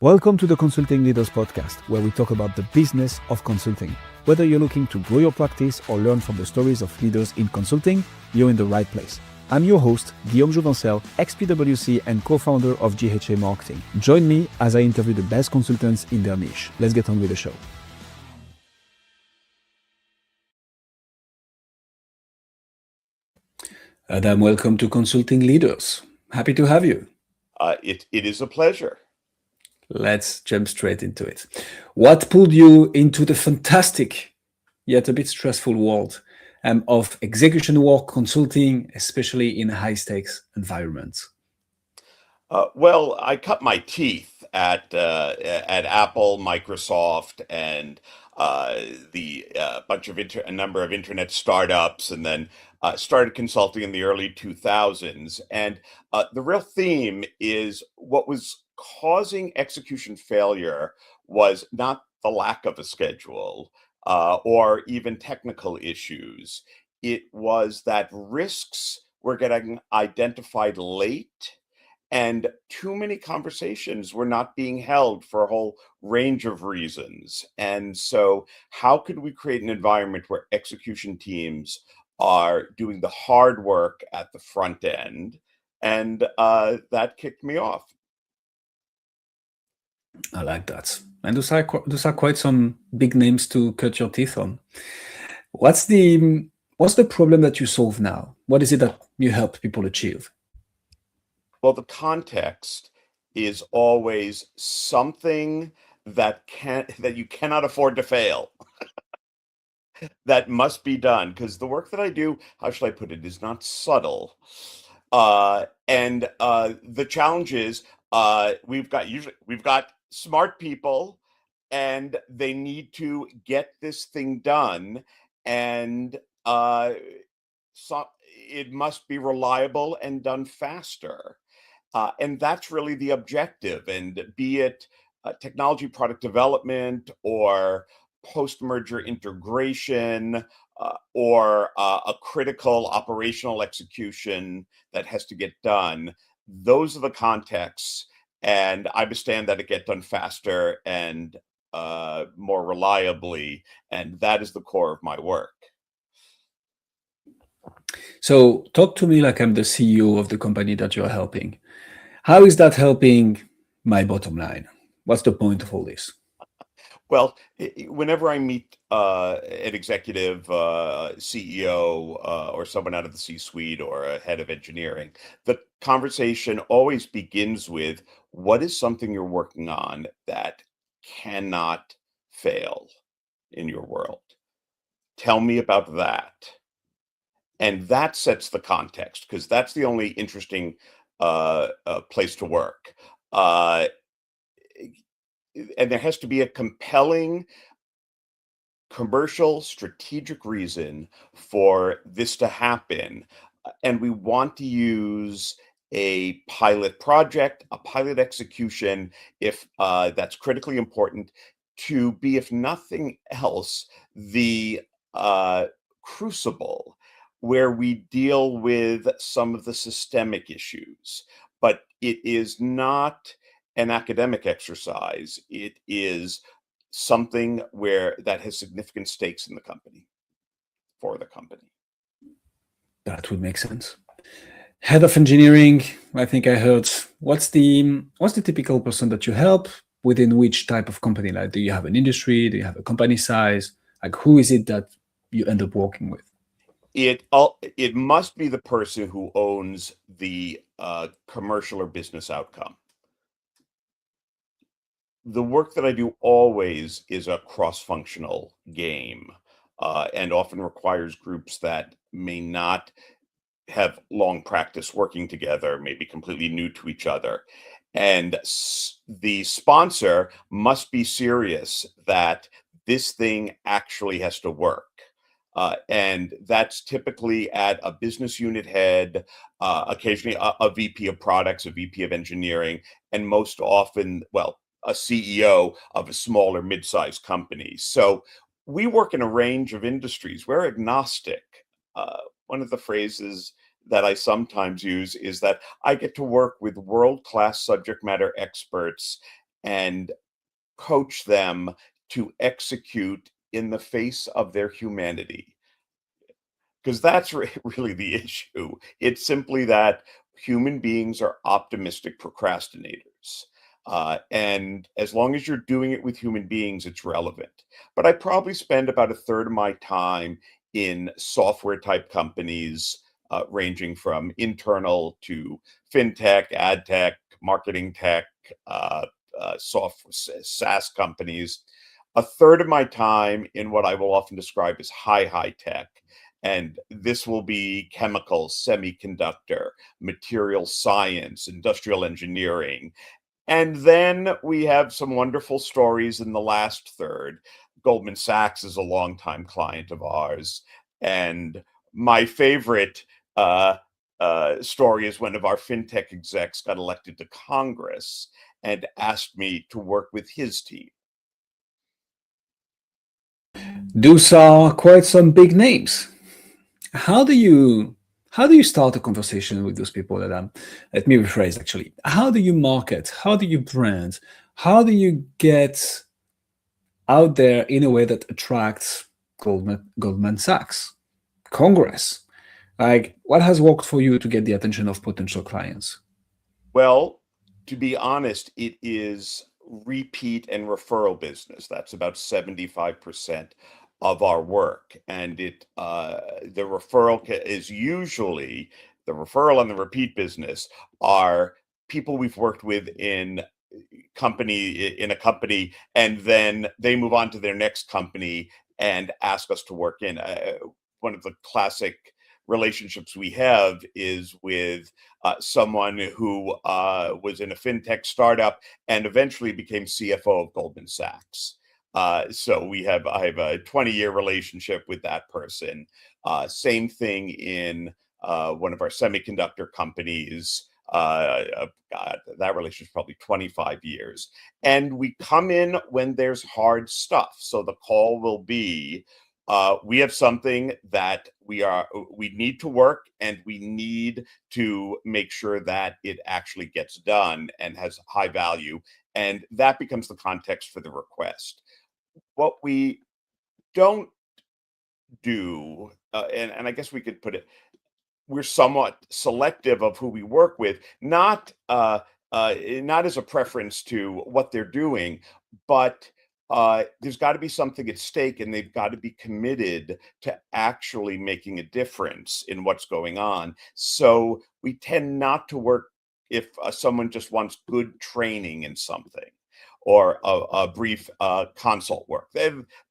Welcome to the Consulting Leaders Podcast, where we talk about the business of consulting. Whether you're looking to grow your practice or learn from the stories of leaders in consulting, you're in the right place. I'm your host, Guillaume Jouvencel, ex-PwC and co-founder of GHA Marketing. Join me as I interview the best consultants in their niche. Let's get on with the show. Adam, welcome to Consulting Leaders. Happy to have you. It is a pleasure. Let's jump straight into it. What pulled you into the fantastic, yet a bit stressful world of execution work consulting, especially in high-stakes environments? Well, I cut my teeth at Apple, Microsoft, and a number of internet startups, and then started consulting in the early 2000s. And the real theme is what was causing execution failure was not the lack of a schedule or even technical issues. It was that risks were getting identified late, and too many conversations were not being held for a whole range of reasons. And so how could we create an environment where execution teams are doing the hard work at the front end? And that kicked me off. I like that. And those are quite some big names to cut your teeth on. What's the problem that you solve now? What is it that you help people achieve? Well, the context is always something that you cannot afford to fail. That must be done, because the work that I do, how should I put it, is not subtle. And the challenge is we've got smart people, and they need to get this thing done, and so it must be reliable and done faster. And that's really the objective. And be it technology product development or post-merger integration or a critical operational execution that has to get done, those are the contexts. And I understand that it get done faster and more reliably. And that is the core of my work. So talk to me like I'm the CEO of the company that you're helping. How is that helping my bottom line? What's the point of all this? Well, whenever I meet an executive, CEO, or someone out of the C-suite or a head of engineering, the conversation always begins with, what is something you're working on that cannot fail in your world? Tell me about that. And that sets the context, because that's the only interesting place to work. And there has to be a compelling commercial strategic reason for this to happen. And we want to use a pilot project, a pilot execution, if that's critically important, to be, if nothing else, the crucible where we deal with some of the systemic issues. But it is not an academic exercise. It is something that has significant stakes in the company, for the company. That would make sense. Head of engineering, I think I heard. What's the typical person that you help within which type of company? Like, do you have an industry? Do you have a company size? Like, who is it that you end up working with? It must be the person who owns the commercial or business outcome. The work that I do always is a cross-functional game, and often requires groups that may not have long practice working together, may be completely new to each other. And the sponsor must be serious that this thing actually has to work. And that's typically at a business unit head, occasionally a VP of products, a VP of engineering, and most often, well, a CEO of a small or mid-sized company. So we work in a range of industries. We're agnostic. One of the phrases that I sometimes use is that I get to work with world-class subject matter experts and coach them to execute in the face of their humanity. Because that's really the issue. It's simply that human beings are optimistic procrastinators. And as long as you're doing it with human beings, it's relevant. But I probably spend about a third of my time in software type companies, ranging from internal to fintech, ad tech, marketing tech, SaaS companies. A third of my time in what I will often describe as high tech. And this will be chemicals, semiconductor, material science, industrial engineering. And then we have some wonderful stories in the last third. Goldman Sachs is a longtime client of ours. And my favorite story is one of our fintech execs got elected to Congress and asked me to work with his team. Those are quite some big names. How do you start a conversation with those people? Let me rephrase actually. How do you market? How do you brand? How do you get out there in a way that attracts Goldman Sachs, Congress? Like, what has worked for you to get the attention of potential clients? Well, to be honest, it is repeat and referral business. That's about 75% of our work. And the referral is usually the referral and the repeat business are people we've worked with in a company, and then they move on to their next company and ask us to work in. One of the classic relationships we have is with someone who was in a fintech startup and eventually became CFO of Goldman Sachs. So I have a 20-year relationship with that person. Same thing in one of our semiconductor companies. God, that relationship is probably 25 years. And we come in when there's hard stuff. So the call will be, we have something that we need to work, and we need to make sure that it actually gets done and has high value. And that becomes the context for the request. What we don't do, and I guess we could put it, we're somewhat selective of who we work with, not as a preference to what they're doing, but there's got to be something at stake, and they've got to be committed to actually making a difference in what's going on. So we tend not to work if someone just wants good training in something, or a brief consult work.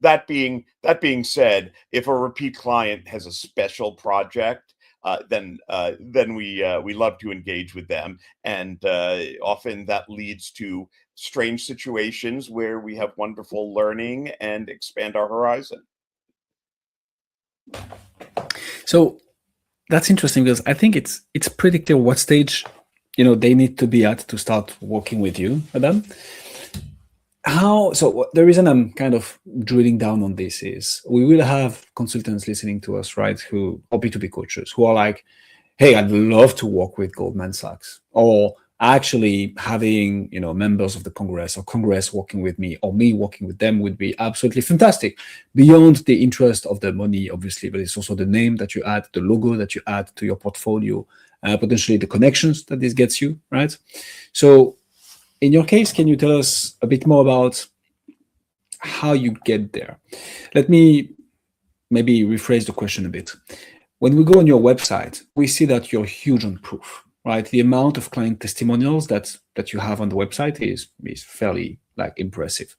That being said, if a repeat client has a special project, then we love to engage with them, and often that leads to strange situations where we have wonderful learning and expand our horizon. So that's interesting, because I think it's pretty clear what stage they need to be at to start working with you, Adam. So the reason I'm kind of drilling down on this is we will have consultants listening to us, right, who are B2B coaches who are like, hey, I'd love to work with Goldman Sachs, or actually having members of the Congress or Congress working with me, or me working with them, would be absolutely fantastic. Beyond the interest of the money, obviously, but it's also the name that you add, the logo that you add to your portfolio, potentially the connections that this gets you, right? So in your case, can you tell us a bit more about how you get there? Let me maybe rephrase the question a bit. When we go on your website, we see that you're huge on proof, right? The amount of client testimonials that you have on the website is fairly impressive.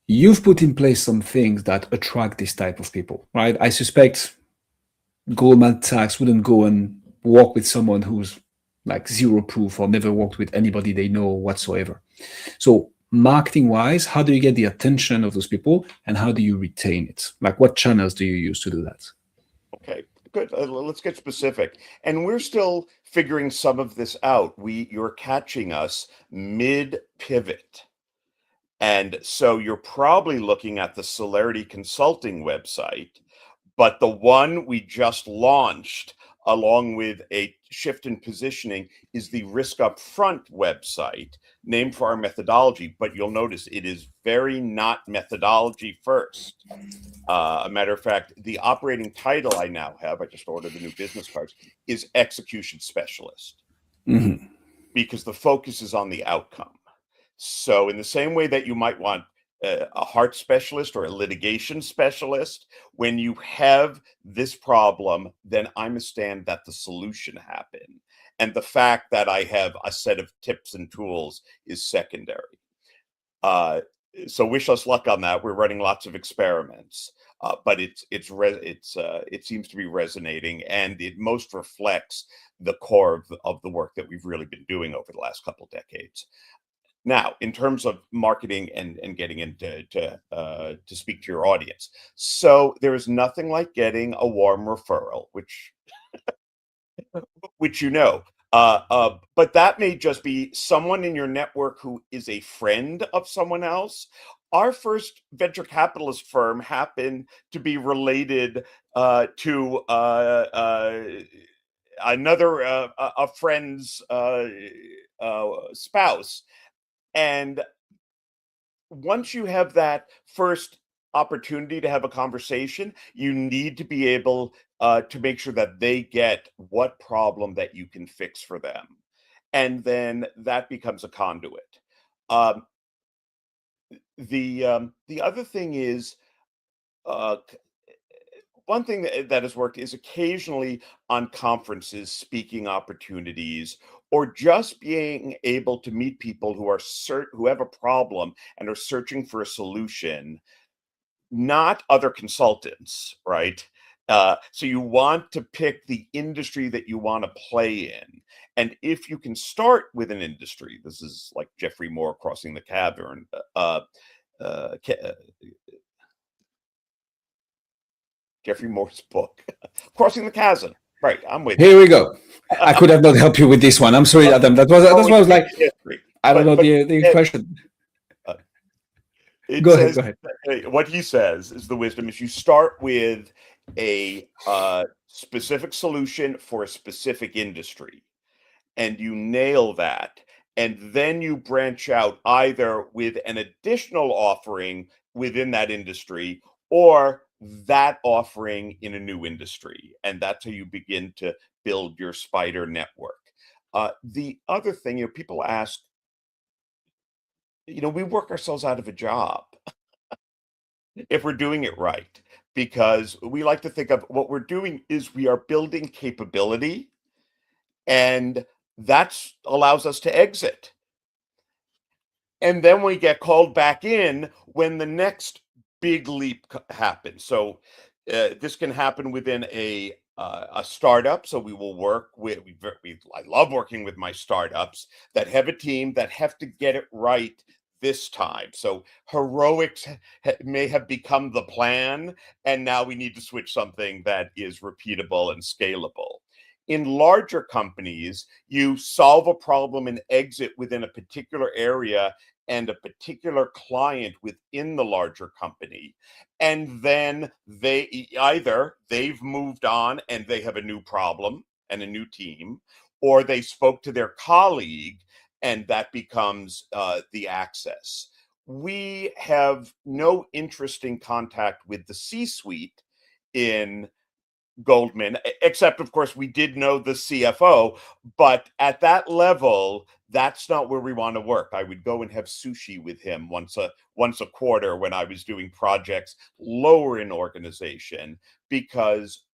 You've put in place some things that attract this type of people, right? I suspect Goldman Sachs wouldn't go and work with someone who's zero proof or never worked with anybody they know whatsoever. So marketing wise, how do you get the attention of those people, and how do you retain it? What channels do you use to do that? Okay, good. Let's get specific. And we're still figuring some of this out. You're catching us mid-pivot. And so you're probably looking at the Celerity Consulting website, but the one we just launched along with a shift in positioning is the Risk Upfront website, named for our methodology, but you'll notice it is very not methodology first. A matter of fact, the operating title I now have, I just ordered the new business cards, is execution specialist, because the focus is on the outcome. So in the same way that you might want a heart specialist or a litigation specialist, when you have this problem, then I understand that the solution happen. And the fact that I have a set of tips and tools is secondary. So wish us luck on that. We're running lots of experiments, but it seems to be resonating, and it most reflects the core of the work that we've really been doing over the last couple of decades. Now, in terms of marketing and getting into to speak to your audience, so there is nothing like getting a warm referral, which you know. But that may just be someone in your network who is a friend of someone else. Our first venture capitalist firm happened to be related to another a friend's spouse. And once you have that first opportunity to have a conversation, you need to be able to make sure that they get what problem that you can fix for them. And then that becomes a conduit. The other thing is, one thing that has worked is occasionally on conferences, speaking opportunities, or just being able to meet people who are who have a problem and are searching for a solution, not other consultants, right? So you want to pick the industry that you want to play in. And if you can start with an industry, this is like Jeffrey Moore, Crossing the Cavern, Jeffrey Moore's book, Crossing the Chasm. Right, I'm with you. Here we go. I could have not helped you with this one. I'm sorry, Adam. That's why I was like, I don't know the question. Go ahead. What he says is the wisdom is you start with a specific solution for a specific industry, and you nail that. And then you branch out either with an additional offering within that industry or that offering in a new industry. And that's how you begin to build your spider network. The other thing, people ask, we work ourselves out of a job if we're doing it right, because we like to think of what we're doing is we are building capability, and that allows us to exit. And then we get called back in when the next big leap happens. So this can happen within a startup. So we will work with, I love working with my startups that have a team that have to get it right this time. So heroics may have become the plan, and now we need to switch something that is repeatable and scalable. In larger companies, you solve a problem and exit within a particular area and a particular client within the larger company. And then they've moved on and they have a new problem and a new team, or they spoke to their colleague and that becomes the access. We have no interest in contact with the C-suite in Goldman, except of course we did know the CFO, but at that level, that's not where we want to work. I would go and have sushi with him once a quarter when I was doing projects lower in organization, because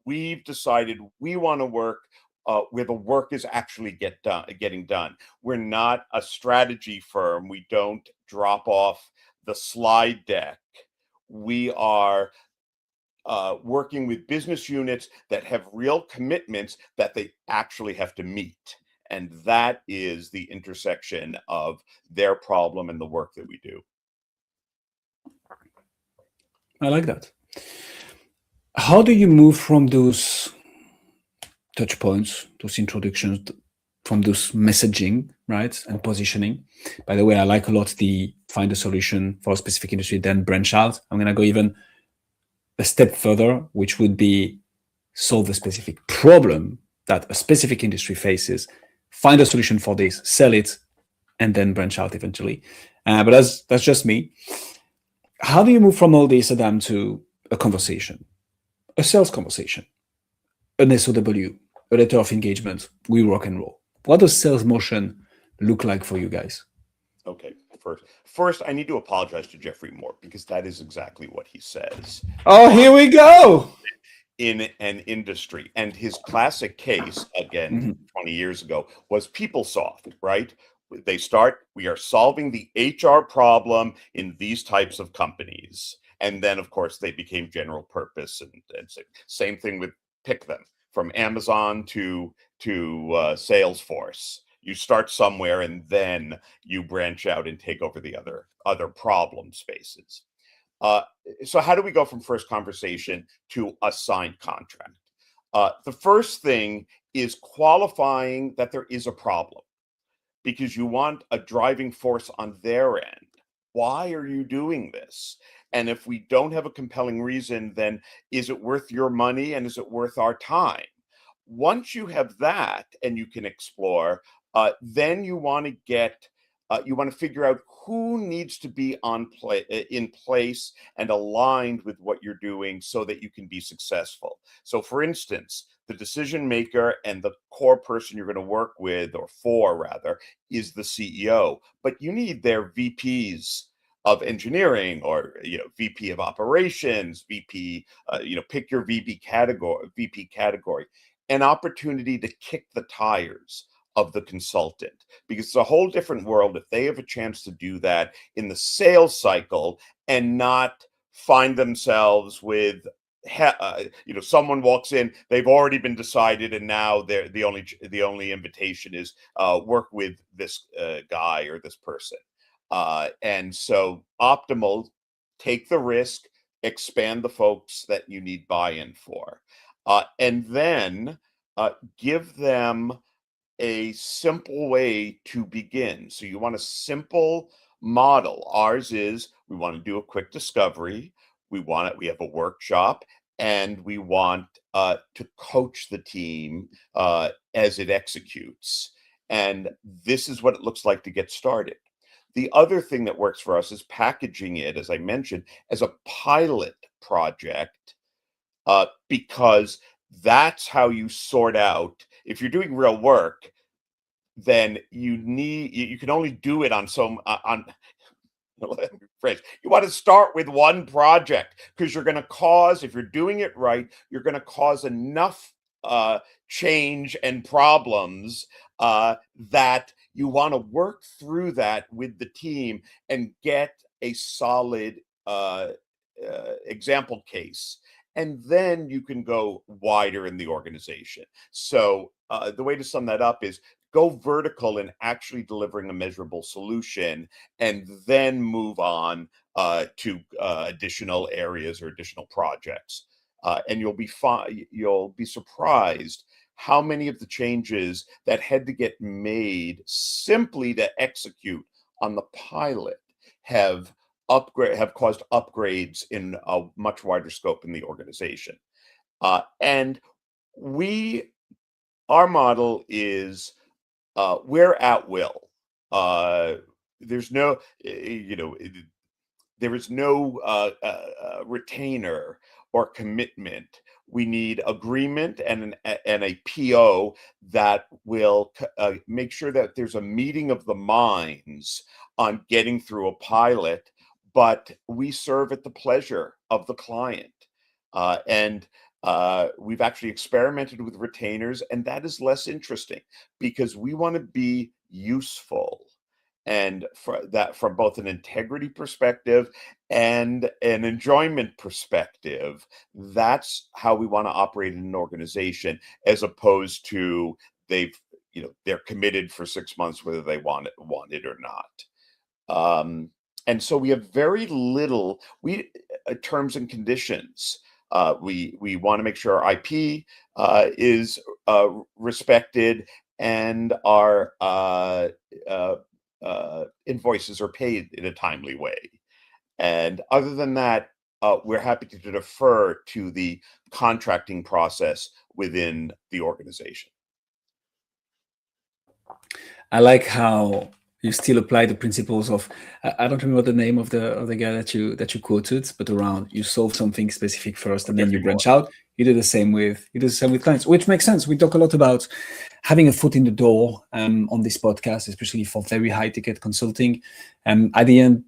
we've decided we want to work where the work is actually getting done. We're not a strategy firm. We don't drop off the slide deck. We are working with business units that have real commitments that they actually have to meet. And that is the intersection of their problem and the work that we do. I like that. How do you move from those touch points, those introductions, from those messaging, right, and positioning? By the way, I like a lot the find a solution for a specific industry, then branch out. I'm going to go even a step further, which would be solve a specific problem that a specific industry faces, find a solution for this, sell it, and then branch out eventually. But that's just me. How do you move from all this, Adam, to a conversation, a sales conversation, an SOW, a letter of engagement? We rock and roll. What does sales motion look like for you guys? Okay, first, I need to apologize to Jeffrey Moore because that is exactly what he says. Oh, here we go. In an industry, and his classic case, again, 20 years ago, was PeopleSoft, right? They start, we are solving the HR problem in these types of companies. And then, of course, they became general purpose. And same thing with pick them, from Amazon to Salesforce. You start somewhere and then you branch out and take over the other problem spaces. So how do we go from first conversation to a signed contract? The first thing is qualifying that there is a problem, because you want a driving force on their end. Why are you doing this? And if we don't have a compelling reason, then is it worth your money and is it worth our time? Once you have that and you can explore, then you want to figure out who needs to be in place and aligned with what you're doing so that you can be successful. So for instance, the decision maker and the core person you're going to work with, or for rather, is the CEO, but you need their VPs of engineering, or VP of operations, VP, pick your VP category, an opportunity to kick the tires of the consultant, because it's a whole different world if they have a chance to do that in the sales cycle and not find themselves with someone walks in, they've already been decided, and now they're the only invitation is work with this guy or this person. And so optimal, take the risk, expand the folks that you need buy-in for, and then give them a simple way to begin. So you want a simple model. Ours is, we want to do a quick discovery. We have a workshop, and we want to coach the team as it executes. And this is what it looks like to get started. The other thing that works for us is packaging it, as I mentioned, as a pilot project, because that's how you sort out, if you're doing real work, then you can only do it on you want to start with one project, because you're going to cause, if you're doing it right, you're going to cause enough change and problems that you want to work through that with the team and get a solid example case. And then you can go wider in the organization. So the way to sum that up is go vertical in actually delivering a measurable solution, and then move on to additional areas or additional projects. And you'll be surprised how many of the changes that had to get made simply to execute on the pilot have caused upgrades in a much wider scope in the organization. And our model is we're at will. There's no, there is no retainer or commitment. We need agreement and a PO that will make sure that there's a meeting of the minds on getting through a pilot, but we serve at the pleasure of the client. And we've actually experimented with retainers, and that is less interesting because we want to be useful. And from both an integrity perspective and an enjoyment perspective, that's how we want to operate in an organization, as opposed to they're committed for 6 months, whether they want it or not. And so we have very little terms and conditions. We want to make sure our IP is respected, and our invoices are paid in a timely way. And other than that, we're happy to defer to the contracting process within the organization. I like how you still apply the principles of I don't remember the name of the guy that you quoted, but around you solve something specific first and then you branch out. You do the same with clients, which makes sense. We talk a lot about having a foot in the door on this podcast, especially for very high ticket consulting. At the end,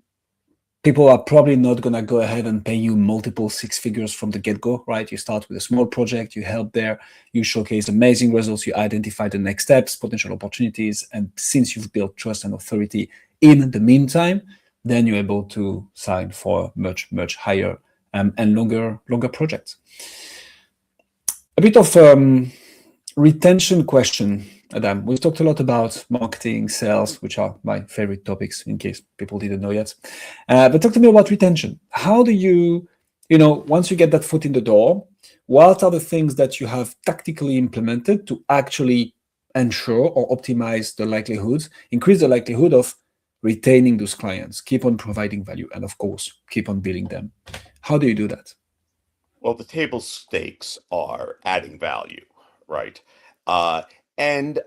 people are probably not going to go ahead and pay you multiple six figures from the get-go, right? You start with a small project, you help there, you showcase amazing results, you identify the next steps, potential opportunities, and since you've built trust and authority in the meantime, then you're able to sign for much, much higher and longer projects. A bit of retention question, Adam. We've talked a lot about marketing, sales, which are my favorite topics in case people didn't know yet. But talk to me about retention. How do you, once you get that foot in the door, what are the things that you have tactically implemented to actually ensure or optimize the likelihood, increase the likelihood of retaining those clients, keep on providing value, and of course, keep on billing them? How do you do that? Well, the table stakes are adding value, right? And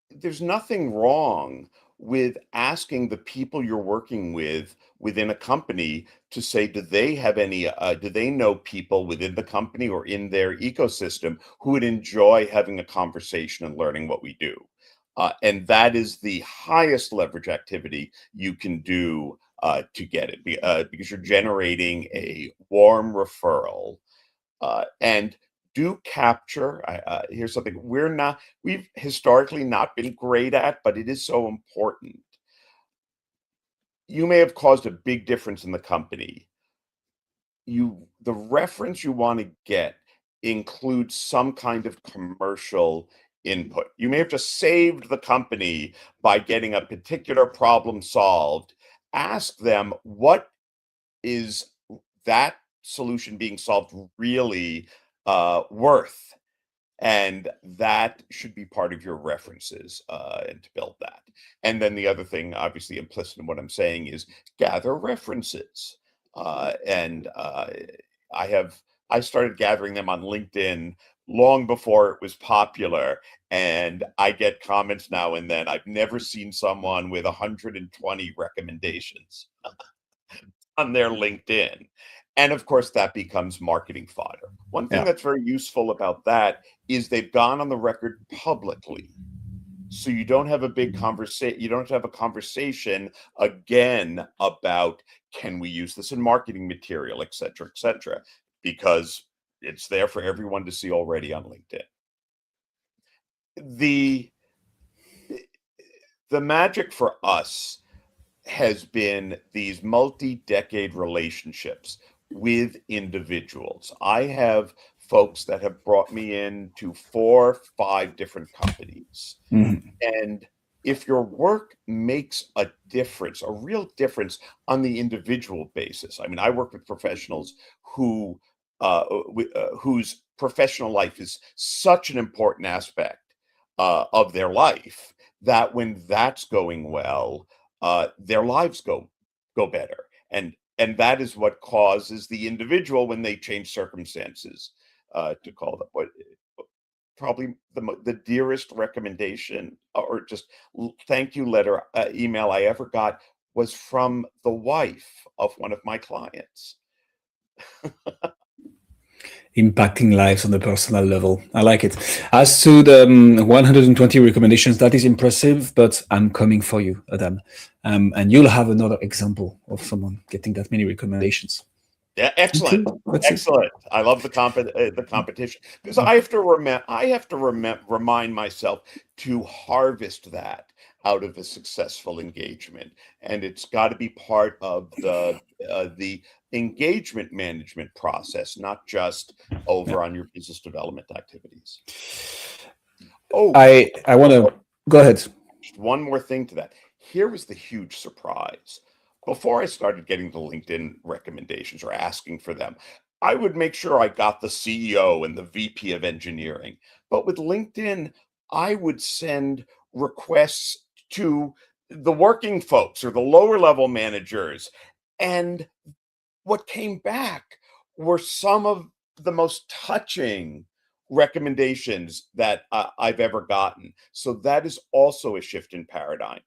there's nothing wrong with asking the people you're working with within a company to say, do they know people within the company or in their ecosystem who would enjoy having a conversation and learning what we do? And that is the highest leverage activity you can do to get it, because you're generating a warm referral. And do capture, here's something we've historically not been great at, but it is so important. You may have caused a big difference in the company. The reference you want to get includes some kind of commercial input. You may have just saved the company by getting a particular problem solved. Ask them, what is that solution being solved really worth? And that should be part of your references and to build that. And then the other thing, obviously implicit in what I'm saying, is gather references. I started gathering them on LinkedIn long before it was popular, and I get comments now and then. I've never seen someone with 120 recommendations on their LinkedIn. And of course, that becomes marketing fodder. One thing that's very useful about that is they've gone on the record publicly. So you don't have a big conversation. You don't have to have a conversation again about, can we use this in marketing material, et cetera, because it's there for everyone to see already on LinkedIn. The magic for us has been these multi-decade relationships with individuals. I have folks that have brought me in to 4 or 5 different companies. Mm-hmm. And if your work makes a difference, a real difference on the individual basis. I mean, I work with professionals whose professional life is such an important aspect of their life that when that's going well, their lives go better. And that is what causes the individual, when they change circumstances, to call them probably the dearest recommendation or just thank you letter email I ever got was from the wife of one of my clients. Impacting lives on the personal level. I like it. As to the 120 recommendations, that is impressive, but I'm coming for you, Adam. And you'll have another example of someone getting that many recommendations. Yeah, excellent. Excellent. I love the competition, because I have to remind myself to harvest that out of a successful engagement, and it's got to be part of the engagement management process, not just over on your business development activities. Oh, I want to go ahead. Just one more thing to that. Here was the huge surprise. Before I started getting the LinkedIn recommendations or asking for them, I would make sure I got the CEO and the VP of engineering. But with LinkedIn, I would send requests to the working folks or the lower level managers. And what came back were some of the most touching recommendations that I've ever gotten. So that is also a shift in paradigm.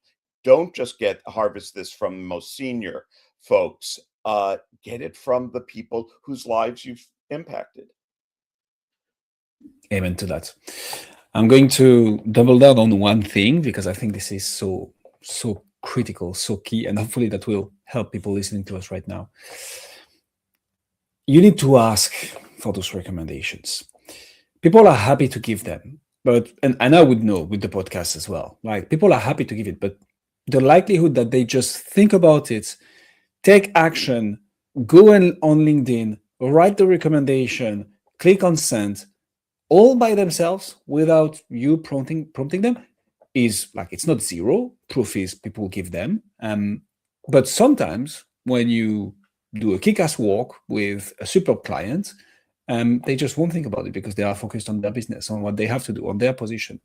Don't just harvest this from the most senior folks. Get it from the people whose lives you've impacted. Amen to that. I'm going to double down on one thing because I think this is so critical, so key, and hopefully that will help people listening to us right now. You need to ask for those recommendations. People are happy to give them, but and I would know with the podcast as well. Like, people are happy to give it, but the likelihood that they just think about it, take action, go on LinkedIn, write the recommendation, click on send, all by themselves without you prompting them, is like, it's not zero. Proof is people give them. But sometimes when you do a kick-ass walk with a super client, they just won't think about it because they are focused on their business, on what they have to do, on their position.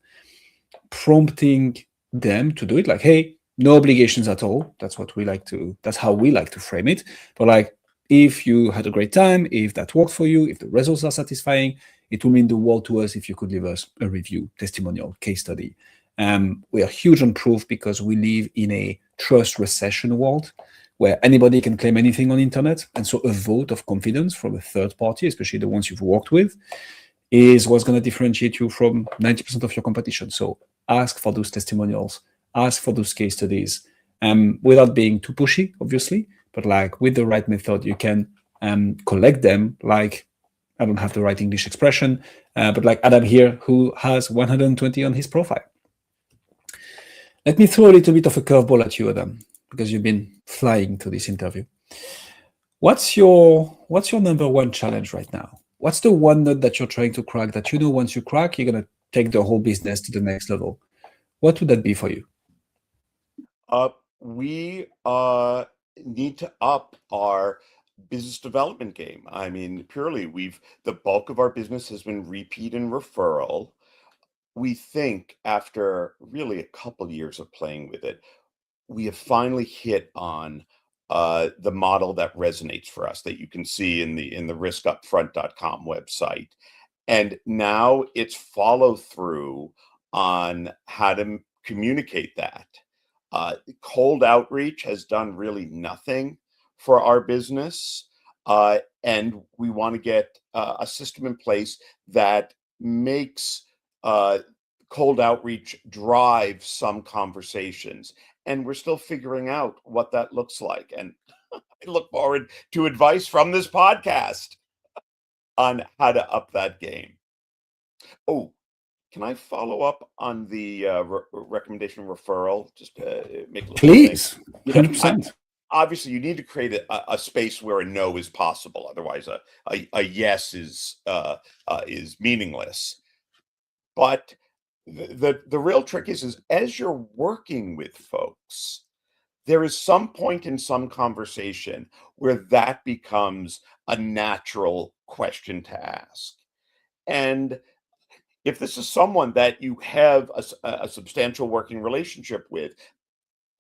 Prompting them to do it, like, hey, no obligations at all. That's how we like to frame it. But like, if you had a great time, if that worked for you, if the results are satisfying, it will mean the world to us if you could leave us a review, testimonial, case study. We are huge on proof because we live in a trust recession world where anybody can claim anything on the internet. And so a vote of confidence from a third party, especially the ones you've worked with, is what's going to differentiate you from 90% of your competition. So ask for those testimonials, ask for those case studies, without being too pushy, obviously, but like with the right method, you can collect them. Like, I don't have the right English expression, but like Adam here, who has 120 on his profile. Let me throw a little bit of a curveball at you, Adam, because you've been flying to this interview. What's your number one challenge right now? What's the one nut that you're trying to crack that you know once you crack, you're going to take the whole business to the next level? What would that be for you? We need to up our business development game. I mean, purely, the bulk of our business has been repeat and referral. We think after really a couple years of playing with it, we have finally hit on the model that resonates for us, that you can see in the riskupfront.com website. And now it's follow through on how to communicate that. Cold outreach has done really nothing for our business. And we want to get a system in place that makes cold outreach drive some conversations. And we're still figuring out what that looks like. And I look forward to advice from this podcast on how to up that game. Oh, can I follow up on the recommendation referral? Just make a little Please, thing. 100%. Obviously, you need to create a space where a no is possible. Otherwise, a yes is meaningless. But the real trick is as you're working with folks, there is some point in some conversation where that becomes a natural question to ask. And if this is someone that you have a substantial working relationship with,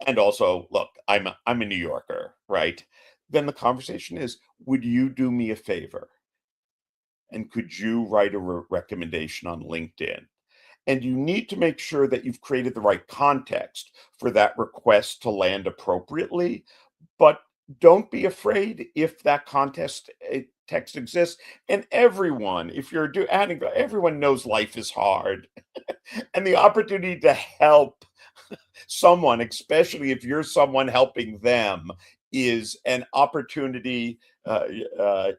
and also, look, I'm a New Yorker, right? Then the conversation is, would you do me a favor? And could you write a recommendation on LinkedIn? And you need to make sure that you've created the right context for that request to land appropriately. But don't be afraid if that text exists. And everyone, if you're adding, everyone knows life is hard. And the opportunity to help someone, especially if you're someone helping them, is an opportunity that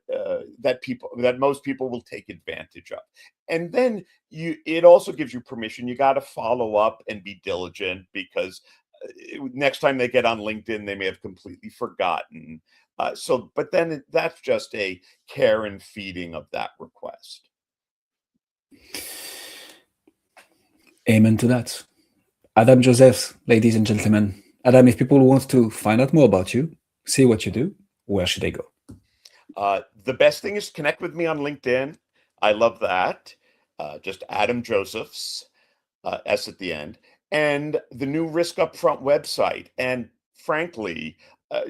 most people will take advantage of. And then it also gives you permission. You got to follow up and be diligent, because next time they get on LinkedIn, they may have completely forgotten. But then that's just a care and feeding of that request. Amen to that. Adam Joseph, ladies and gentlemen. Adam, if people want to find out more about you, see what you do, where should they go? The best thing is to connect with me on LinkedIn. I love that. Just Adam Josephs, S at the end, and the new Risk Upfront website. And frankly,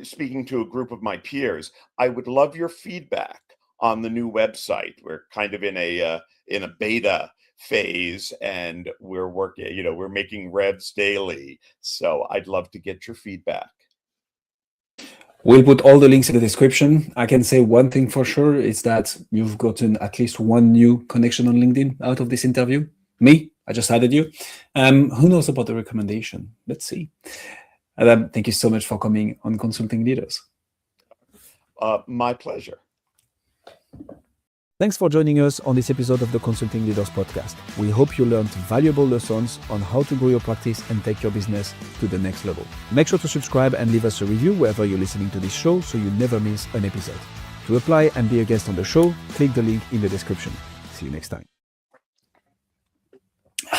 speaking to a group of my peers, I would love your feedback on the new website. We're kind of in a in a beta phase, and we're working, we're making revs daily. So I'd love to get your feedback. We'll put all the links in the description. I can say one thing for sure, is that you've gotten at least one new connection on LinkedIn out of this interview. Me, I just added you. Who knows about the recommendation? Let's see. Adam, thank you so much for coming on Consulting Leaders. My pleasure. Thanks for joining us on this episode of the Consulting Leaders Podcast. We hope you learned valuable lessons on how to grow your practice and take your business to the next level. Make sure to subscribe and leave us a review wherever you're listening to this show so you never miss an episode. To apply and be a guest on the show, click the link in the description. See you next time.